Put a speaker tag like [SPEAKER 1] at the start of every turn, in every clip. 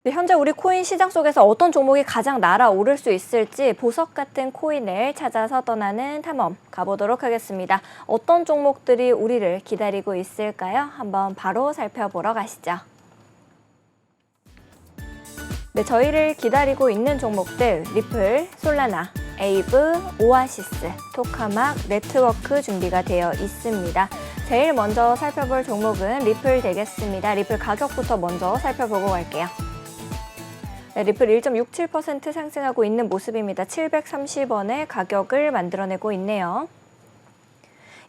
[SPEAKER 1] 네, 현재 우리 코인 시장 속에서 어떤 종목이 가장 날아오를 수 있을지 보석 같은 코인을 찾아서 떠나는 탐험 가보도록 하겠습니다. 어떤 종목들이 우리를 기다리고 있을까요? 한번 바로 살펴보러 가시죠. 네, 저희를 기다리고 있는 종목들 리플, 솔라나, 에이브, 오아시스, 토카막, 네트워크 준비가 되어 있습니다. 제일 먼저 살펴볼 종목은 리플 되겠습니다. 리플 가격부터 먼저 살펴보고 갈게요. 네, 리플 1.67% 상승하고 있는 모습입니다. 730원의 가격을 만들어내고 있네요.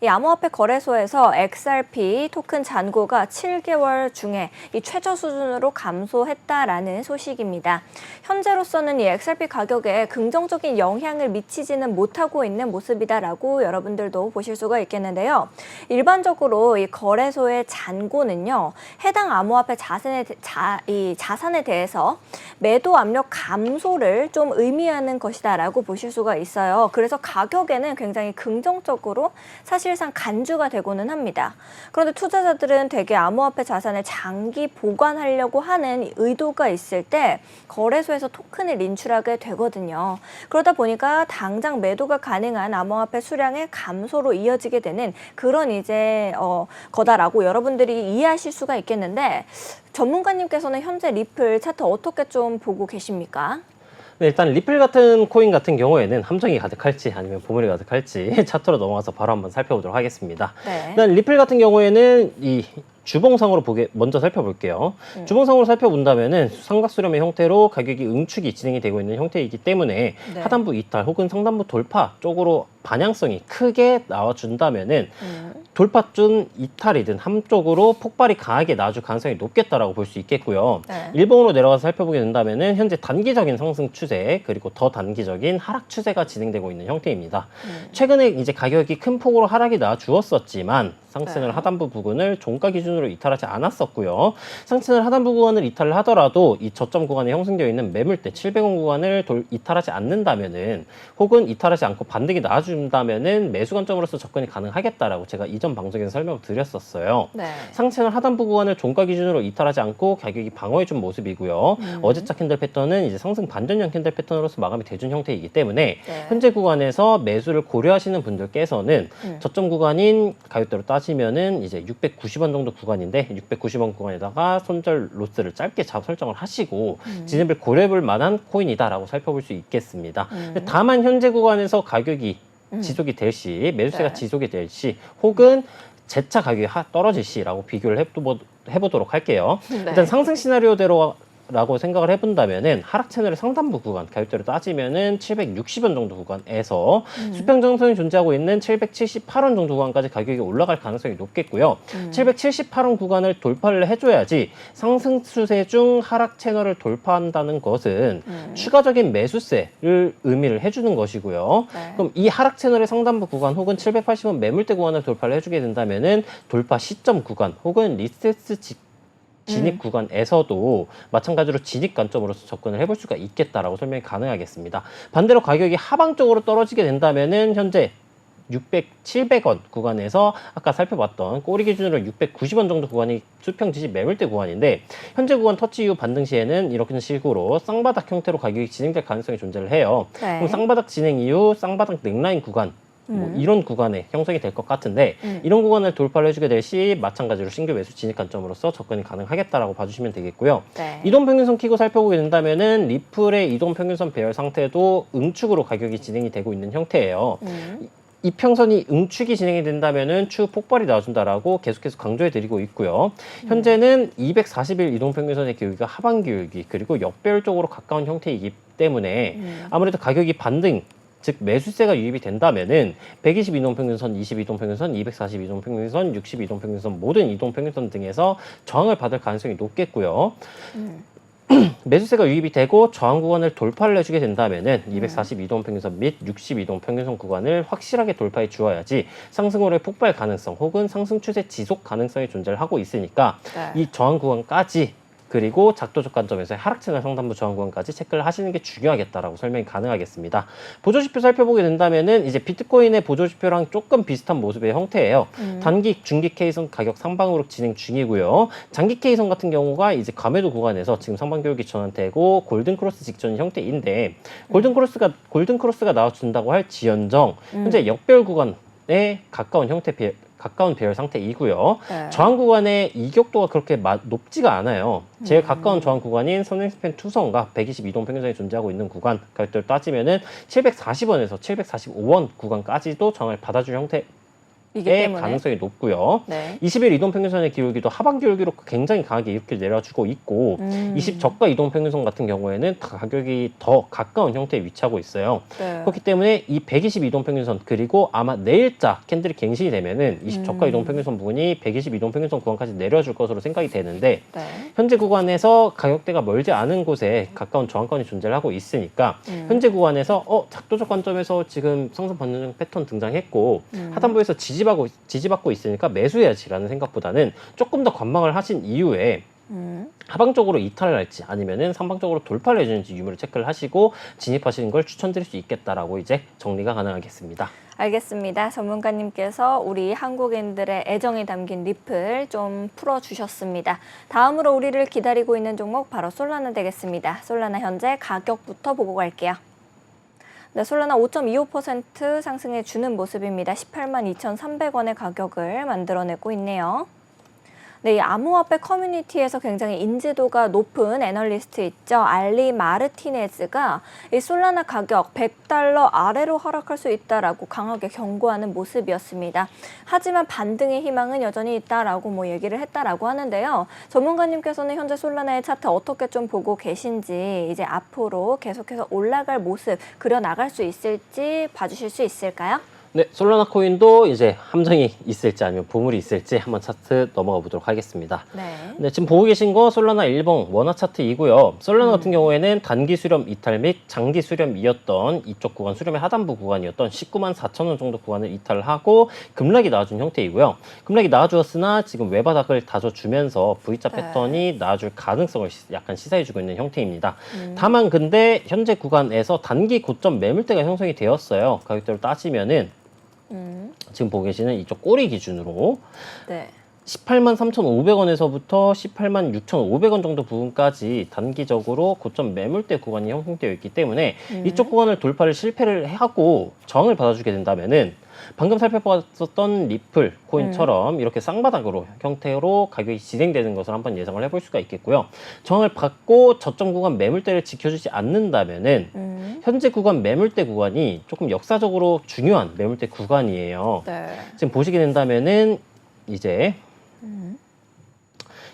[SPEAKER 1] 이 암호화폐 거래소에서 XRP 토큰 잔고가 7개월 중에 이 최저 수준으로 감소했다라는 소식입니다. 현재로서는 이 XRP 가격에 긍정적인 영향을 미치지는 못하고 있는 모습이다라고 여러분들도 보실 수가 있겠는데요. 일반적으로 이 거래소의 잔고는요, 해당 암호화폐 자산에 대해서 매도 압력 감소를 좀 의미하는 것이다라고 보실 수가 있어요. 그래서 가격에는 굉장히 긍정적으로 사실상 간주가 되고는 합니다. 그런데 투자자들은 대개 암호화폐 자산을 장기 보관하려고 하는 의도가 있을 때 거래소에서 토큰을 인출하게 되거든요. 그러다 보니까 당장 매도가 가능한 암호화폐 수량의 감소로 이어지게 되는 그런 거다라고 여러분들이 이해하실 수가 있겠는데, 전문가님께서는 현재 리플 차트 어떻게 좀 보고 계십니까?
[SPEAKER 2] 네, 일단 리플 같은 코인 같은 경우에는 함정이 가득할지 아니면 보물이 가득할지 차트로 넘어가서 바로 한번 살펴보도록 하겠습니다.
[SPEAKER 1] 네.
[SPEAKER 2] 일단 리플 같은 경우에는 이 주봉상으로 먼저 살펴볼게요. 주봉상으로 살펴본다면은 삼각수렴의 형태로 가격이 응축이 진행이 되고 있는 형태이기 때문에
[SPEAKER 1] 네.
[SPEAKER 2] 하단부 이탈 혹은 상단부 돌파 쪽으로 반향성이 크게 나와준다면은 돌파준 이탈이든 한쪽으로 폭발이 강하게 나와줄 가능성이 높겠다라고 볼 수 있겠고요.
[SPEAKER 1] 네.
[SPEAKER 2] 일봉으로 내려가서 살펴보게 된다면은 현재 단기적인 상승 추세 그리고 더 단기적인 하락 추세가 진행되고 있는 형태입니다. 최근에 이제 가격이 큰 폭으로 하락이 나와주었었지만 상승을
[SPEAKER 1] 네.
[SPEAKER 2] 하단부 부근을 종가 기준으로 이탈하지 않았었고요. 상승을 하단부 구간을 이탈을 하더라도 이 저점 구간에 형성되어 있는 매물대 700원 구간을 이탈하지 않는다면은 혹은 이탈하지 않고 반등이 나와준다면은 매수 관점으로서 접근이 가능하겠다라고 제가 이전 방송에서 설명을 드렸었어요.
[SPEAKER 1] 네.
[SPEAKER 2] 상승을 하단부 구간을 종가 기준으로 이탈하지 않고 가격이 방어해준 모습이고요. 어제자 캔들 패턴은 이제 상승 반전형 캔들 패턴으로서 마감이 돼준 형태이기 때문에
[SPEAKER 1] 네.
[SPEAKER 2] 현재 구간에서 매수를 고려하시는 분들께서는 저점 구간인 가격대로 따지면은 이제 690원 정도 구간인데 690원 구간에다가 손절 로스를 짧게 설정을 하시고 진입을 고려해볼 만한 코인이다라고 살펴볼 수 있겠습니다. 다만 현재 구간에서 가격이 지속이 될 시, 매수세가
[SPEAKER 1] 네.
[SPEAKER 2] 지속이 될 시, 혹은 재차 가격이 떨어질 시라고 비교를 해보도록 할게요.
[SPEAKER 1] 네.
[SPEAKER 2] 일단 상승 시나리오대로 라고 생각을 해본다면은 하락 채널의 상단부 구간 가격대로 따지면은 760원 정도 구간에서 수평정선이 존재하고 있는 778원 정도 구간까지 가격이 올라갈 가능성이 높겠고요. 778원 구간을 돌파를 해줘야지 상승 추세 중 하락 채널을 돌파한다는 것은 추가적인 매수세를 의미를 해주는 것이고요.
[SPEAKER 1] 네.
[SPEAKER 2] 그럼 이 하락 채널의 상단부 구간 혹은 780원 매물대 구간을 돌파를 해주게 된다면은 돌파 시점 구간 혹은 리셋스 진입 구간에서도 마찬가지로 진입 관점으로서 접근을 해볼 수가 있겠다라고 설명이 가능하겠습니다. 반대로 가격이 하방 쪽으로 떨어지게 된다면은 현재 700원 구간에서 아까 살펴봤던 꼬리 기준으로 690원 정도 구간이 수평 지지 매물대 구간인데 현재 구간 터치 이후 반등 시에는 이렇게 식으로 쌍바닥 형태로 가격이 진행될 가능성이 존재를 해요.
[SPEAKER 1] 네.
[SPEAKER 2] 그럼 쌍바닥 진행 이후 쌍바닥 넥라인 구간 이런 구간에 형성이 될 것 같은데 이런 구간을 돌파를 해주게 될 시 마찬가지로 신규 매수 진입 관점으로서 접근이 가능하겠다라고 봐주시면 되겠고요.
[SPEAKER 1] 네.
[SPEAKER 2] 이동평균선 키고 살펴보게 된다면은 리플의 이동평균선 배열 상태도 응축으로 가격이 진행이 되고 있는 형태예요. 이평선이 응축이 진행이 된다면은 추후 폭발이 나와준다라고 계속해서 강조해드리고 있고요. 현재는 240일 이동평균선의 기울기가 하반 기울기 그리고 역배열 쪽으로 가까운 형태이기 때문에 아무래도 가격이 반등 즉 매수세가 유입이 된다면은 120 이동평균선, 20 이동평균선, 240 이동평균선, 60 이동평균선 모든 이동평균선 등에서 저항을 받을 가능성이 높겠고요. 매수세가 유입이 되고 저항 구간을 돌파를 해주게 된다면은 240 이동평균선 및 60 이동평균선 구간을 확실하게 돌파해 주어야지 상승으로의 폭발 가능성 혹은 상승 추세 지속 가능성이 존재를 하고 있으니까
[SPEAKER 1] 네.
[SPEAKER 2] 이 저항 구간까지 그리고 작도적 관점에서의 하락 채널 상단부 저항 구간까지 체크를 하시는 게 중요하겠다라고 설명이 가능하겠습니다. 보조지표 살펴보게 된다면은 이제 비트코인의 보조지표랑 조금 비슷한 모습의 형태예요. 단기, 중기 K선 가격 상방으로 진행 중이고요. 장기 K선 같은 경우가 이제 과매도 구간에서 지금 상방 교육이 전환되고 골든 크로스 직전 형태인데 골든 크로스가 나와준다고 할 지연정 현재 역별 구간에 가까운 배열 상태이고요.
[SPEAKER 1] 네.
[SPEAKER 2] 저항 구간의 이격도가 그렇게 높지가 않아요. 제일 가까운 저항 구간인 선행스팬 투선과 122동 평균선이 존재하고 있는 구간 가격대로 따지면은 740원에서 745원 구간까지도 저항을 받아줄 형태의 가능성이 높고요.
[SPEAKER 1] 네.
[SPEAKER 2] 20일 이동평균선의 기울기도 하방 기울기로 굉장히 강하게 이렇게 내려주고 있고 20저가 이동평균선 같은 경우에는 가격이 더 가까운 형태에 위치하고 있어요.
[SPEAKER 1] 네.
[SPEAKER 2] 그렇기 때문에 이 120 이동평균선 그리고 아마 내일자 캔들이 갱신이 되면은 20저가 이동평균선 부분이 120 이동평균선 구간까지 내려줄 것으로 생각이 되는데
[SPEAKER 1] 네.
[SPEAKER 2] 현재 구간에서 가격대가 멀지 않은 곳에 가까운 저항권이 존재를 하고 있으니까 현재 구간에서 작도적 관점에서 지금 상승 반등적 패턴 등장했고 하단부에서 지지받고 있으니까 매수해야지라는 생각보다는 조금 더 관망을 하신 이후에 하방적으로 이탈을 할지 아니면은 상방적으로 돌파를 해주는지 유무를 체크를 하시고 진입하시는 걸 추천드릴 수 있겠다라고 이제 정리가 가능하겠습니다.
[SPEAKER 1] 알겠습니다. 전문가님께서 우리 한국인들의 애정이 담긴 리플 좀 풀어주셨습니다. 다음으로 우리를 기다리고 있는 종목 바로 솔라나 되겠습니다. 솔라나 현재 가격부터 보고 갈게요. 네, 솔라나 5.25% 상승해 주는 모습입니다. 182,300원의 가격을 만들어내고 있네요. 네, 이 암호화폐 커뮤니티에서 굉장히 인지도가 높은 애널리스트 있죠. 알리 마르티네즈가 이 솔라나 가격 100달러 아래로 하락할 수 있다라고 강하게 경고하는 모습이었습니다. 하지만 반등의 희망은 여전히 있다라고 얘기를 했다라고 하는데요. 전문가님께서는 현재 솔라나의 차트 어떻게 좀 보고 계신지 이제 앞으로 계속해서 올라갈 모습 그려나갈 수 있을지 봐주실 수 있을까요?
[SPEAKER 2] 네, 솔라나 코인도 이제 함정이 있을지 아니면 보물이 있을지 한번 차트 넘어가 보도록 하겠습니다.
[SPEAKER 1] 네.
[SPEAKER 2] 지금 보고 계신 거 솔라나 일봉 원화 차트이고요. 솔라나 같은 경우에는 단기 수렴 이탈 및 장기 수렴이었던 이쪽 구간 수렴의 하단부 구간이었던 19만 4천 원 정도 구간을 이탈을 하고 급락이 나와준 형태이고요. 급락이 나와주었으나 지금 외바닥을 다져주면서 V자 패턴이 나와줄 가능성을 약간 시사해주고 있는 형태입니다. 다만 근데 현재 구간에서 단기 고점 매물대가 형성이 되었어요. 가격대로 따지면은 지금 보고 계시는 이쪽 꼬리 기준으로
[SPEAKER 1] 네.
[SPEAKER 2] 18만 3,500원에서부터 18만 6,500원 정도 부분까지 단기적으로 고점 매물대 구간이 형성되어 있기 때문에 이쪽 구간을 돌파를 실패를 하고 저항을 받아주게 된다면은 방금 살펴봤었던 리플 코인처럼 이렇게 쌍바닥으로 형태로 가격이 진행되는 것을 한번 예상을 해볼 수가 있겠고요. 저항을 받고 저점 구간 매물대를 지켜주지 않는다면은 현재 구간 매물대 구간이 조금 역사적으로 중요한 매물대 구간이에요.
[SPEAKER 1] 네.
[SPEAKER 2] 지금 보시게 된다면은 이제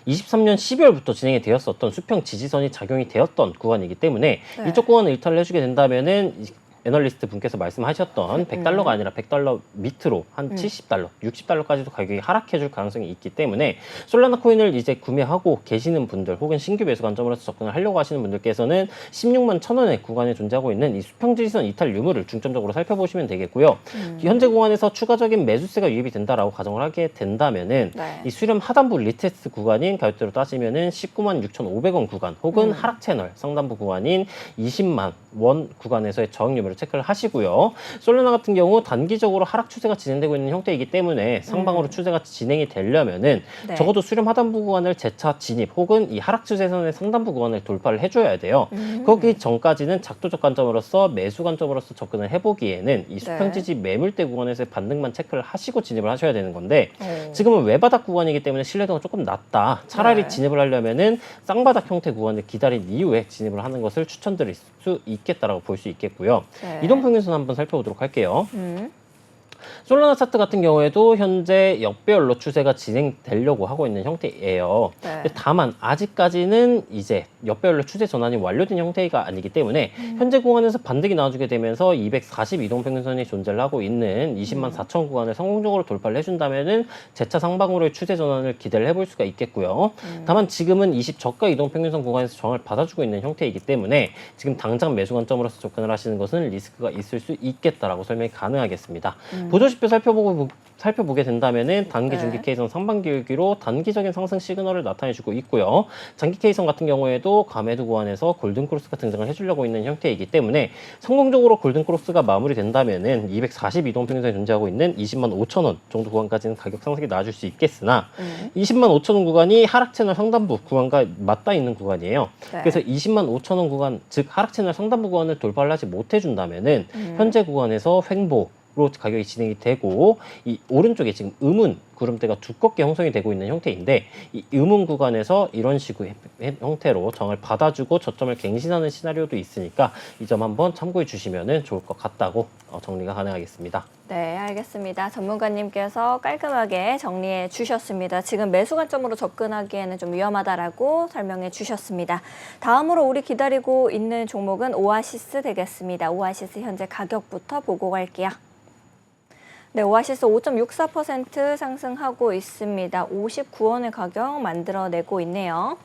[SPEAKER 2] 23년 12월부터 진행이 되었었던 수평 지지선이 작용이 되었던 구간이기 때문에
[SPEAKER 1] 네.
[SPEAKER 2] 이쪽 구간을 이탈을 해주게 된다면은 애널리스트 분께서 말씀하셨던 100달러가 아니라 100달러 밑으로 한 70달러, 60달러까지도 가격이 하락해줄 가능성이 있기 때문에 솔라나 코인을 이제 구매하고 계시는 분들 혹은 신규 매수 관점으로서 접근을 하려고 하시는 분들께서는 16만 1,000원의 구간에 존재하고 있는 이 수평지지선 이탈 유무를 중점적으로 살펴보시면 되겠고요. 현재 구간에서 추가적인 매수세가 유입이 된다라고 가정을 하게 된다면은
[SPEAKER 1] 네.
[SPEAKER 2] 이 수렴 하단부 리테스트 구간인 가격대로 따지면은 19만 6,500원 구간 혹은 하락 채널 상단부 구간인 20만 원 구간에서의 저항 유무를 체크를 하시고요. 솔라나 같은 경우 단기적으로 하락 추세가 진행되고 있는 형태이기 때문에 상방으로 추세가 진행이 되려면은
[SPEAKER 1] 네.
[SPEAKER 2] 적어도 수렴 하단부 구간을 재차 진입 혹은 이 하락 추세선의 상단부 구간을 돌파를 해줘야 돼요. 거기 전까지는 작도적 관점으로서 매수 관점으로서 접근을 해보기에는 이 수평 지지 매물대 구간에서의 반등만 체크를 하시고 진입을 하셔야 되는 건데 지금은 외바닥 구간이기 때문에 신뢰도가 조금 낮다. 차라리
[SPEAKER 1] 네.
[SPEAKER 2] 진입을 하려면은 쌍바닥 형태 구간을 기다린 이후에 진입을 하는 것을 추천드릴 수 있겠다라고 볼 수 있겠고요.
[SPEAKER 1] 네.
[SPEAKER 2] 이동평균선 한번 살펴보도록 할게요. 솔라나 차트 같은 경우에도 현재 역배열로 추세가 진행되려고 하고 있는 형태예요.
[SPEAKER 1] 네.
[SPEAKER 2] 다만 아직까지는 이제 역배열로 추세 전환이 완료된 형태가 아니기 때문에 현재 구간에서 반등이 나와주게 되면서 240 이동평균선이 존재를 하고 있는 20만 4천 구간을 성공적으로 돌파를 해준다면은 재차 상방으로의 추세 전환을 기대를 해볼 수가 있겠고요. 다만 지금은 20 저가 이동평균선 구간에서 저항을 받아주고 있는 형태이기 때문에 지금 당장 매수 관점으로서 접근을 하시는 것은 리스크가 있을 수 있겠다라고 설명이 가능하겠습니다. 보조지표 살펴보게 된다면은 단기, 중기 K선 상반기 일기로 단기적인 상승 시그널을 나타내주고 있고요. 장기 K선 같은 경우에도 과매도 구간에서 골든크로스가 등장을 해주려고 있는 형태이기 때문에 성공적으로 골든크로스가 마무리된다면은 240 이동평균선이 존재하고 있는 20만 5천 원 정도 구간까지는 가격 상승이 나아질 수 있겠으나 20만 5천 원 구간이 하락 채널 상단부 구간과 맞닿아 있는 구간이에요. 그래서 20만 5천 원 구간, 즉 하락 채널 상단부 구간을 돌파를 하지 못해준다면은 현재 구간에서 횡보 로 가격이 진행이 되고 이 오른쪽에 지금 음운 구름대가 두껍게 형성이 되고 있는 형태인데 이 음운 구간에서 이런 식의 형태로 정을 받아주고 저점을 갱신하는 시나리오도 있으니까 이 점 한번 참고해 주시면 좋을 것 같다고 정리가 가능하겠습니다.
[SPEAKER 1] 네, 알겠습니다. 전문가님께서 깔끔하게 정리해 주셨습니다. 지금 매수 관점으로 접근하기에는 좀 위험하다라고 설명해 주셨습니다. 다음으로 우리 기다리고 있는 종목은 오아시스 되겠습니다. 오아시스 현재 가격부터 보고 갈게요. 네, 오아시스 5.64% 상승하고 있습니다. 59원의 가격 만들어내고 있네요.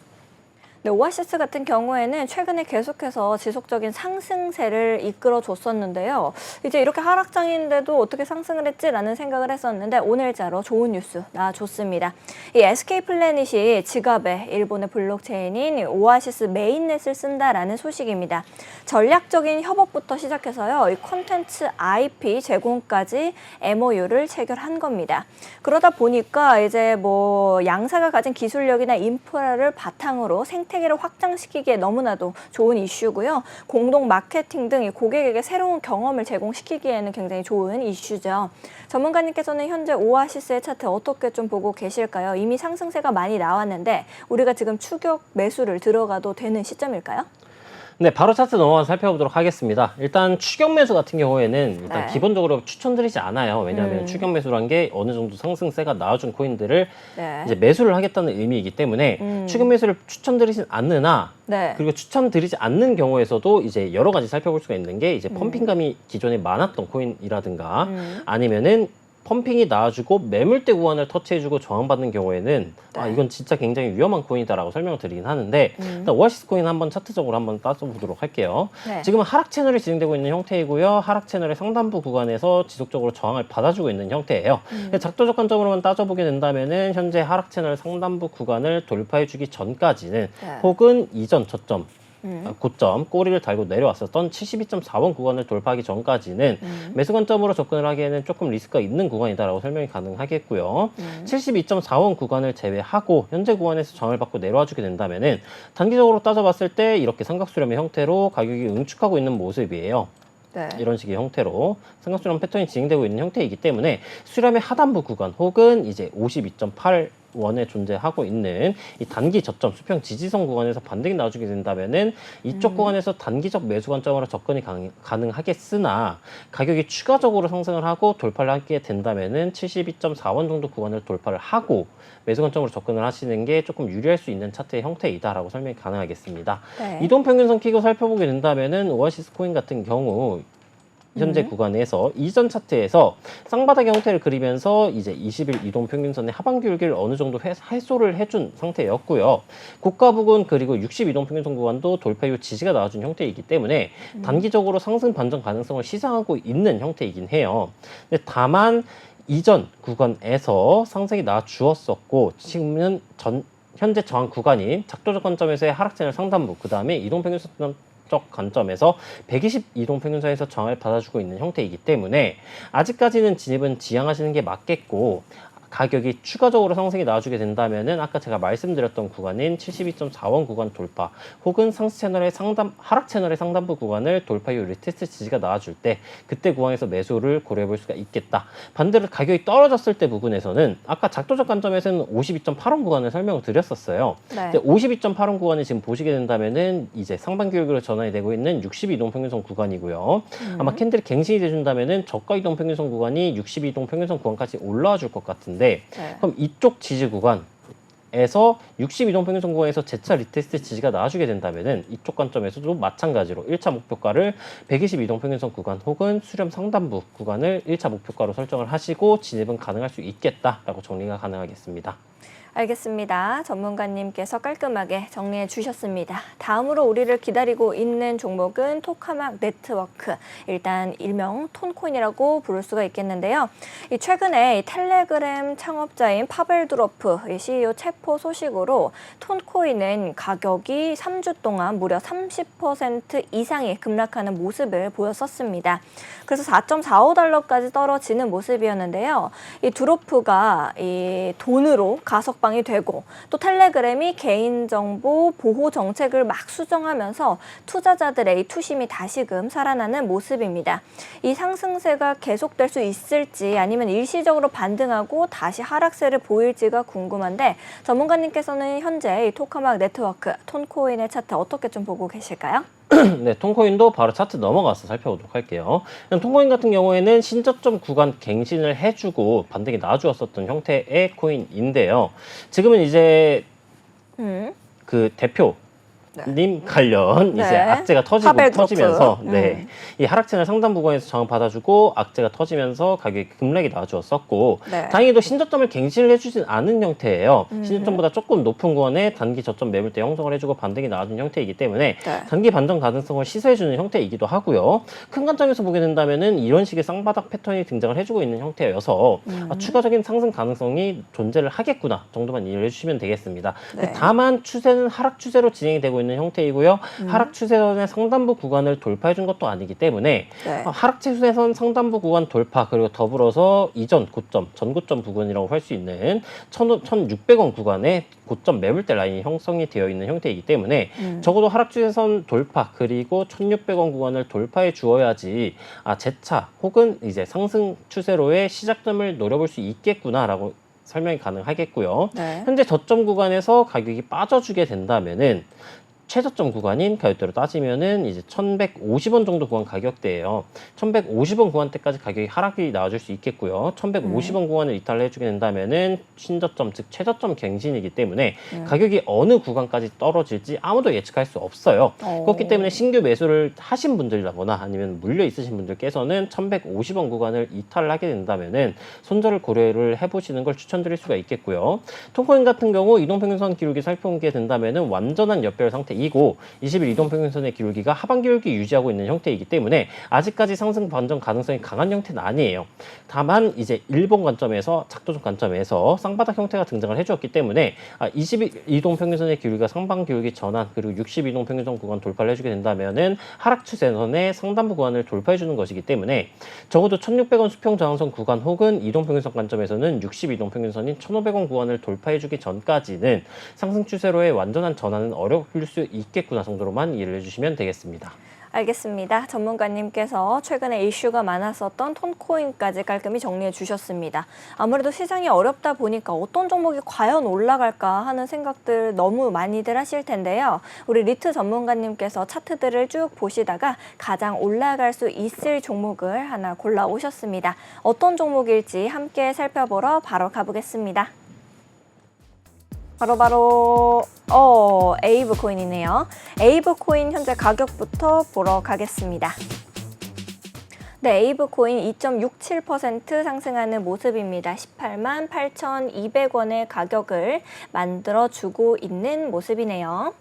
[SPEAKER 1] 네, 오아시스 같은 경우에는 최근에 계속해서 지속적인 상승세를 이끌어줬었는데요. 이제 이렇게 하락장인데도 어떻게 상승을 했지라는 생각을 했었는데 오늘자로 좋은 뉴스 나와줬습니다. 이 SK플래닛이 지갑에 일본의 블록체인인 오아시스 메인넷을 쓴다라는 소식입니다. 전략적인 협업부터 시작해서요, 이 콘텐츠 IP 제공까지 MOU를 체결한 겁니다. 그러다 보니까 이제 뭐 양사가 가진 기술력이나 인프라를 바탕으로 생태계를 확장시키기에 너무나도 좋은 이슈고요. 공동 마케팅 등 고객에게 새로운 경험을 제공시키기에는 굉장히 좋은 이슈죠. 전문가님께서는 현재 오아시스의 차트 어떻게 좀 보고 계실까요? 이미 상승세가 많이 나왔는데 우리가 지금 추격 매수를 들어가도 되는 시점일까요?
[SPEAKER 2] 네, 바로 차트 넘어가서 살펴보도록 하겠습니다. 일단 추격 매수 같은 경우에는 일단 기본적으로 추천드리지 않아요. 왜냐하면 추격 매수란 게 어느 정도 상승세가 나와준 코인들을 이제 매수를 하겠다는 의미이기 때문에 추격 매수를 추천드리진 않으나 그리고 추천드리지 않는 경우에서도 이제 여러 가지 살펴볼 수가 있는 게 이제 펌핑감이 기존에 많았던 코인이라든가 아니면은 펌핑이 나와주고 매물대 구간을 터치해주고 저항받는 경우에는 아 이건 진짜 굉장히 위험한 코인이다라고 설명을 드리긴 하는데 일단 오아시스 코인 한번 차트적으로 한번 따져보도록 할게요. 지금은 하락 채널이 진행되고 있는 형태이고요. 하락 채널의 상단부 구간에서 지속적으로 저항을 받아주고 있는 형태예요. 작도적 관점으로만 따져보게 된다면은 현재 하락 채널 상단부 구간을 돌파해주기 전까지는 혹은 이전 저점 고점, 꼬리를 달고 내려왔었던 72.4원 구간을 돌파하기 전까지는 매수 관점으로 접근을 하기에는 조금 리스크가 있는 구간이다라고 설명이 가능하겠고요. 72.4원 구간을 제외하고 현재 구간에서 저항을 받고 내려와주게 된다면은 단기적으로 따져봤을 때 이렇게 삼각수렴의 형태로 가격이 응축하고 있는 모습이에요. 이런 식의 형태로 삼각수렴 패턴이 진행되고 있는 형태이기 때문에 수렴의 하단부 구간 혹은 이제 52.8원에 존재하고 있는 이 단기 저점 수평 지지선 구간에서 반등이 나와주게 된다면은 이쪽 구간에서 단기적 매수 관점으로 접근이 가능하겠으나 가격이 추가적으로 상승을 하고 돌파를 하게 된다면은 72.4원 정도 구간을 돌파를 하고 매수 관점으로 접근을 하시는 게 조금 유리할 수 있는 차트의 형태이다라고 설명이 가능하겠습니다. 이동평균선 키고 살펴보게 된다면은 오아시스 코인 같은 경우 현재 구간에서 이전 차트에서 쌍바닥의 형태를 그리면서 이제 20일 이동평균선의 하반기 일기를 어느 정도 해소를 해준 상태였고요. 고가 부근 그리고 60 이동평균선 구간도 돌파 이후 지지가 나와준 형태이기 때문에 단기적으로 상승 반전 가능성을 시사하고 있는 형태이긴 해요. 근데 다만 이전 구간에서 상승이 나와주었었고 지금은 현재 저항 구간인 작도적 관점에서의 하락 채널 상단부 그 다음에 이동평균선 관점에서 120 이동평균선에서 저항을 받아주고 있는 형태이기 때문에 아직까지는 진입은 지양하시는 게 맞겠고 가격이 추가적으로 상승이 나와주게 된다면은 아까 제가 말씀드렸던 구간인 72.4원 구간 돌파 혹은 상승 채널의 하락 채널의 상단부 구간을 돌파 이후 리테스트 지지가 나와줄 때 그때 구간에서 매수를 고려해 볼 수가 있겠다. 반대로 가격이 떨어졌을 때 부분에서는 아까 작도적 관점에서는 52.8원 구간을 설명을 드렸었어요. 근데 52.8원 구간을 지금 보시게 된다면은 이제 상반기 일기로 전환이 되고 있는 60 이동평균선 구간이고요. 아마 캔들이 갱신이 돼준다면은 저가 이동평균선 구간이 60 이동평균선 구간까지 올라와 줄 것 같은데 그럼 이쪽 지지 구간에서 60 이동평균선 구간에서 재차 리테스트 지지가 나와주게 된다면은 이쪽 관점에서도 마찬가지로 1차 목표가를 120 이동평균선 구간 혹은 수렴 상단부 구간을 1차 목표가로 설정을 하시고 진입은 가능할 수 있겠다라고 정리가 가능하겠습니다.
[SPEAKER 1] 알겠습니다. 전문가님께서 깔끔하게 정리해 주셨습니다. 다음으로 우리를 기다리고 있는 종목은 토카막 네트워크, 일단 일명 톤코인이라고 부를 수가 있겠는데요. 최근에 텔레그램 창업자인 파벨 두로프 CEO 체포 소식으로 톤코인은 가격이 3주 동안 무려 30% 이상이 급락하는 모습을 보였었습니다. 그래서 4.45달러까지 떨어지는 모습이었는데요. 이 두로프가 이 돈으로 가석방이 되고 또 텔레그램이 개인정보 보호 정책을 막 수정하면서 투자자들의 투심이 다시금 살아나는 모습입니다. 이 상승세가 계속될 수 있을지 아니면 일시적으로 반등하고 다시 하락세를 보일지가 궁금한데 전문가님께서는 현재 이 토카막 네트워크, 톤코인의 차트 어떻게 좀 보고 계실까요?
[SPEAKER 2] 네, 톤코인도 바로 차트 넘어가서 살펴보도록 할게요. 톤코인 같은 경우에는 신저점 구간 갱신을 해주고 반등이 나와주었었던 형태의 코인인데요. 지금은 이제 그 대표 님 관련 이제 악재가 터지면서 이 하락세를 상단 부근에서 저항 받아주고 악재가 터지면서 가격이 급락이 나와주었었고 다행히도 신저점을 갱신을 해주진 않은 형태예요. 신저점보다 조금 높은 구간에 단기 저점 매물대 형성을 해주고 반등이 나와준 형태이기 때문에 단기 반전 가능성을 시사해주는 형태이기도 하고요. 큰 관점에서 보게 된다면은 이런 식의 쌍바닥 패턴이 등장을 해주고 있는 형태여서 추가적인 상승 가능성이 존재를 하겠구나 정도만 이해를 해주시면 되겠습니다. 다만 추세는 하락 추세로 진행이 되고 있는 형태이고요. 하락 추세선의 상단부 구간을 돌파해 준 것도 아니기 때문에 하락 추세선 상단부 구간 돌파 그리고 더불어서 이전 고점, 전고점 부근이라고 할 수 있는 1,600원 구간의 고점 매물대 라인이 형성이 되어 있는 형태이기 때문에 적어도 하락 추세선 돌파 그리고 1,600원 구간을 돌파해 주어야지 재차 혹은 이제 상승 추세로의 시작점을 노려볼 수 있겠구나라고 설명이 가능하겠고요. 현재 저점 구간에서 가격이 빠져주게 된다면은 최저점 구간인 가격대로 따지면은 이제 1,150원 정도 구간 가격대예요. 1,150원 구간대까지 가격이 하락이 나와줄 수 있겠고요. 1,150원 구간을 이탈을 해주게 된다면은 신저점 즉 최저점 갱신이기 때문에 가격이 어느 구간까지 떨어질지 아무도 예측할 수 없어요. 그렇기 때문에 신규 매수를 하신 분들이라거나 아니면 물려 있으신 분들께서는 1,150원 구간을 이탈을 하게 된다면은 손절을 고려를 해보시는 걸 추천드릴 수가 있겠고요. 톤코인 같은 경우 이동평균선 기울기 살펴보게 된다면은 완전한 역별 상태 이고 20일 이동평균선의 기울기가 하반 기울기 유지하고 있는 형태이기 때문에 아직까지 상승 반전 가능성이 강한 형태는 아니에요. 다만 이제 일본 관점에서 작도적 관점에서 쌍바닥 형태가 등장을 해주었기 때문에 20일 이동평균선의 기울기가 상반 기울기 전환 그리고 60 이동평균선 구간 돌파를 해주게 된다면은 하락 추세선의 상단부 구간을 돌파해주는 것이기 때문에 적어도 1,600원 수평 저항선 구간 혹은 이동평균선 관점에서는 60 이동평균선인 1,500원 구간을 돌파해주기 전까지는 상승 추세로의 완전한 전환은 어려울 수 있겠구나 정도로만 이해를 해주시면 되겠습니다.
[SPEAKER 1] 알겠습니다. 전문가님께서 최근에 이슈가 많았었던 톤코인까지 깔끔히 정리해 주셨습니다. 아무래도 시장이 어렵다 보니까 어떤 종목이 과연 올라갈까 하는 생각들 너무 많이들 하실 텐데요. 우리 리트 전문가님께서 차트들을 쭉 보시다가 가장 올라갈 수 있을 종목을 하나 골라오셨습니다. 어떤 종목일지 함께 살펴보러 바로 가보겠습니다. 바로 에이브 코인이네요. 에이브 코인 현재 가격부터 보러 가겠습니다. 네, 에이브 코인 2.67% 상승하는 모습입니다. 18만 8,200원의 가격을 만들어주고 있는 모습이네요.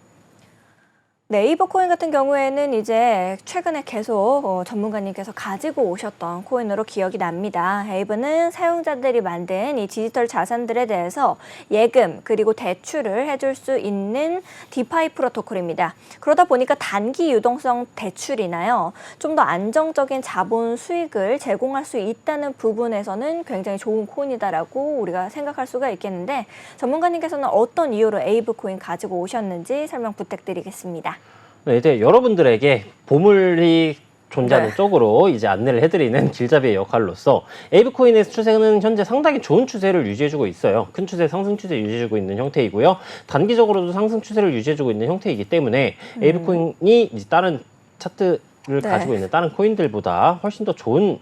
[SPEAKER 1] 네, 에이브 코인 같은 경우에는 이제 최근에 계속 전문가님께서 가지고 오셨던 코인으로 기억이 납니다. 에이브는 사용자들이 만든 이 디지털 자산들에 대해서 예금 그리고 대출을 해줄 수 있는 디파이 프로토콜입니다. 그러다 보니까 단기 유동성 대출이나요, 좀 더 안정적인 자본 수익을 제공할 수 있다는 부분에서는 굉장히 좋은 코인이다라고 우리가 생각할 수가 있겠는데 전문가님께서는 어떤 이유로 에이브 코인 가지고 오셨는지 설명 부탁드리겠습니다.
[SPEAKER 2] 네, 이제 여러분들에게 보물이 존재하는 쪽으로 이제 안내를 해드리는 길잡이의 역할로서 에이브코인의 추세는 현재 상당히 좋은 추세를 유지해주고 있어요. 큰 추세, 상승 추세 유지해주고 있는 형태이고요. 단기적으로도 상승 추세를 유지해주고 있는 형태이기 때문에 에이브코인이 이제 다른 차트를 가지고 있는 다른 코인들보다 훨씬 더 좋은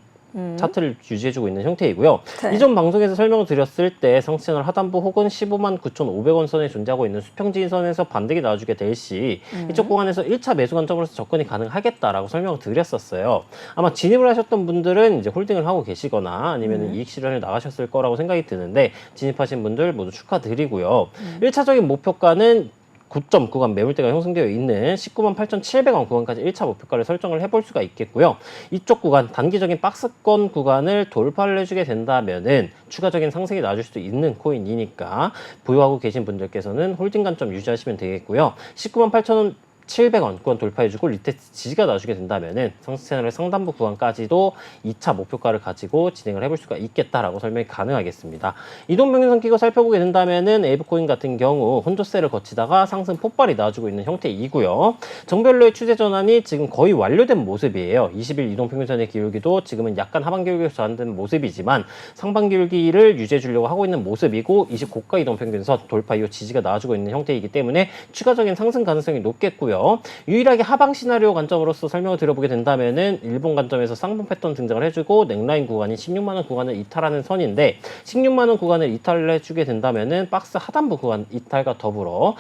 [SPEAKER 2] 차트를 유지해주고 있는 형태이고요.
[SPEAKER 1] 네.
[SPEAKER 2] 이전 방송에서 설명을 드렸을 때 상승 채널 하단부 혹은 15만 9,500원 선에 존재하고 있는 수평지선에서 반등이 나와주게 될 시 이쪽 구간에서 1차 매수 관점으로서 접근이 가능하겠다라고 설명을 드렸었어요. 아마 진입을 하셨던 분들은 이제 홀딩을 하고 계시거나 아니면 이익 실현을 나가셨을 거라고 생각이 드는데 진입하신 분들 모두 축하드리고요. 1차적인 목표가는 고점 구간 매물대가 형성되어 있는 19만 8,700원 구간까지 1차 목표가를 설정을 해볼 수가 있겠고요. 이쪽 구간, 단기적인 박스권 구간을 돌파를 해주게 된다면은 추가적인 상승이 나와줄 수도 있는 코인이니까 보유하고 계신 분들께서는 홀딩 관점 유지하시면 되겠고요. 19만 8,000원 700원 구간 돌파해주고 리테스트 지지가 나와주게 된다면은 상승 채널의 상단부 구간까지도 2차 목표가를 가지고 진행을 해볼 수가 있겠다라고 설명이 가능하겠습니다. 이동평균선 끼고 살펴보게 된다면은 에이브코인 같은 경우 혼조세를 거치다가 상승 폭발이 나와주고 있는 형태이고요. 정별로의 추세 전환이 지금 거의 완료된 모습이에요. 20일 이동평균선의 기울기도 지금은 약간 하반기울기로 전환된 모습이지만 상반기울기를 유지해주려고 하고 있는 모습이고 20고가 이동평균선 돌파 이후 지지가 나와주고 있는 형태이기 때문에 추가적인 상승 가능성이 높겠고요. 유일하게 하방 시나리오 관점으로서 설명을 드려보게 된다면은 일본 관점에서 쌍봉 패턴 등장을 해주고 넥라인 구간인 16만 원 구간을 이탈하는 선인데 16만 원 구간을 이탈을 해주게 된다면은 박스 하단부 구간 이탈과 더불어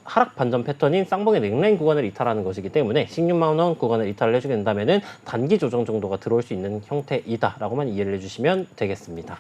[SPEAKER 2] 하락 반전 패턴인 쌍봉의 넥라인 구간을 이탈하는 것이기 때문에 16만 원 구간을 이탈을 해주게 된다면은 단기 조정 정도가 들어올 수 있는 형태이다라고만 이해를 해주시면 되겠습니다.